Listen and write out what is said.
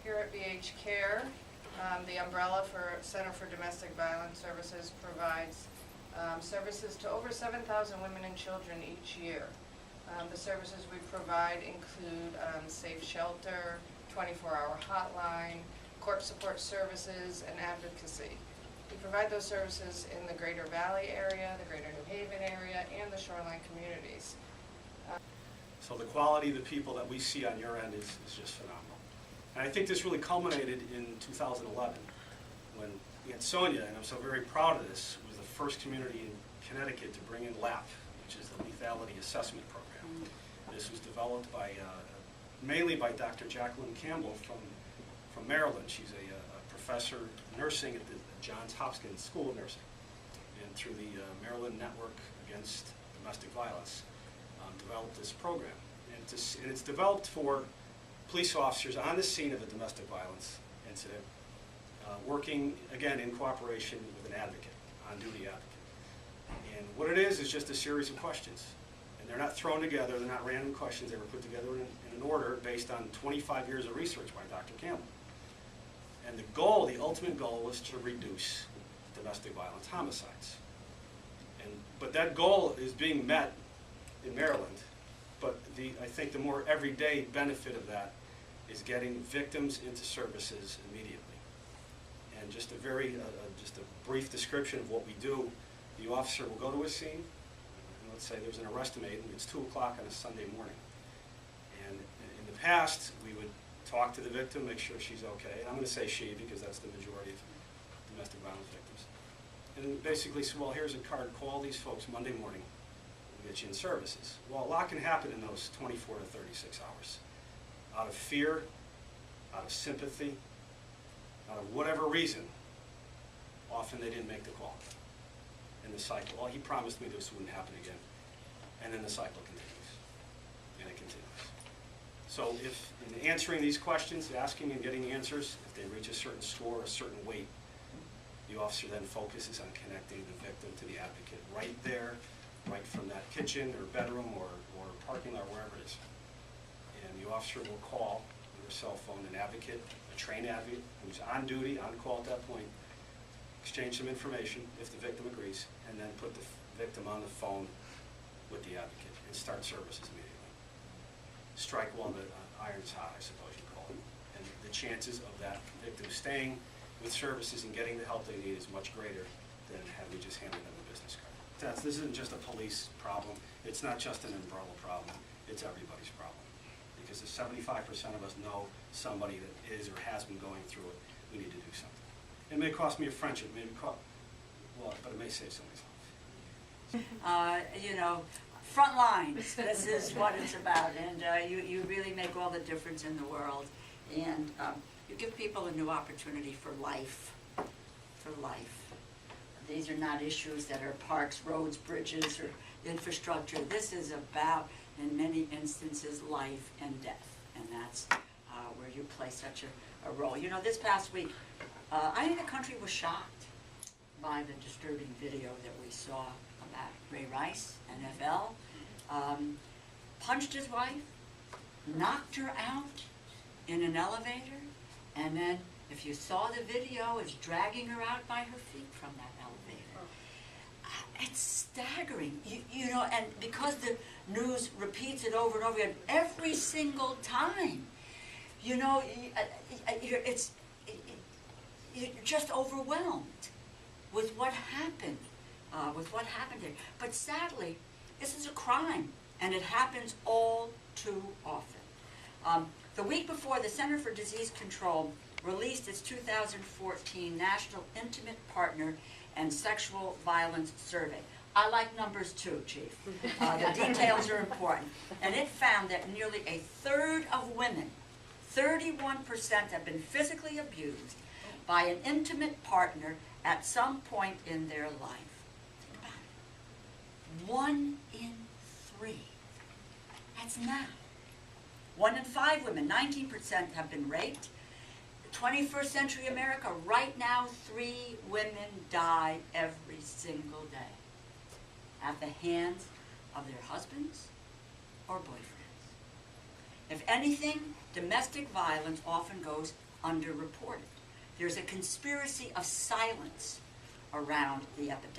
Here at VH Care, the umbrella for Center for Domestic Violence Services provides services to over 7,000 women and children each year. The services we provide include safe shelter, 24-hour hotline, court support services, and advocacy. We provide those services in the Greater Valley area, the Greater New Haven area, and the shoreline communities. So the quality of the people that we see on your end is just phenomenal. And I think this really culminated in 2011 when Sonia, and I'm so very proud of this, was the first community in Connecticut to bring in LAP, which is the Lethality Assessment Program. This was developed by, mainly by Dr. Jacqueline Campbell from Maryland. She's a professor of nursing at the Johns Hopkins School of Nursing. And through the Maryland Network Against Domestic Violence, developed this program. And it's developed for police officers on the scene of a domestic violence incident, working, again, in cooperation with an advocate, on-duty advocate. And what it is just a series of questions. And they're not thrown together, they're not random questions, they were put together in an order based on 25 years of research by Dr. Campbell. And the goal, the ultimate goal, was to reduce domestic violence homicides. But that goal is being met in Maryland, but I think the more everyday benefit of that is getting victims into services immediately. And just just a brief description of what we do. The officer will go to a scene, and let's say there's an arrest made, and it's 2 o'clock on a Sunday morning. And in the past, we would talk to the victim, make sure she's okay. And I'm going to say she because that's the majority of domestic violence victims. And basically say, well, here's a card, call these folks Monday morning. We'll get you in services. Well, a lot can happen in those 24 to 36 hours. Out of fear, out of sympathy, out of whatever reason, often they didn't make the call. And the cycle, well, he promised me this wouldn't happen again. And then the cycle continues, and it continues. So if in answering these questions, asking and getting answers, if they reach a certain score, a certain weight, the officer then focuses on connecting the victim to the advocate right there, right from that kitchen or bedroom or parking lot, wherever it is. And the officer will call on their cell phone an advocate, a trained advocate who's on duty, on call at that point, exchange some information if the victim agrees, and then put the victim on the phone with the advocate and start services immediately. Strike while the iron's hot, I suppose you call it. And the chances of that victim staying with services and getting the help they need is much greater than having just handed them a business card. This isn't just a police problem. It's not just an umbrella problem. It's everybody's problem. Because if 75% of us know somebody that is or has been going through it, we need to do something. It may cost me a friendship, but it may save somebody's life. You know, front lines, this is what it's about. And you really make all the difference in the world. And you give people a new opportunity for life. For life. These are not issues that are parks, roads, bridges, or infrastructure. This is about, in many instances, life and death. And that's where you play such a role. You know, this past week, I think the country was shocked by the disturbing video that we saw about Ray Rice, NFL. Punched his wife, knocked her out in an elevator, and then, if you saw the video, is dragging her out by her feet from that elevator. It's staggering, you know, and because the news repeats it over and over again, every single time, you know, you're just overwhelmed with what happened, there. But sadly, this is a crime, and it happens all too often. The week before, the Center for Disease Control released its 2014 National Intimate Partner and Sexual Violence Survey. I like numbers too, Chief. The details are important. And it found that nearly a third of women, 31%, have been physically abused by an intimate partner at some point in their life. Think about it. 1 in 3. That's now. 1 in 5 women, 19%, have been raped. 21st century America, right now, 3 women die every single day at the hands of their husbands or boyfriends. If anything, Domestic violence often goes underreported. There's a conspiracy of silence around the epidemic.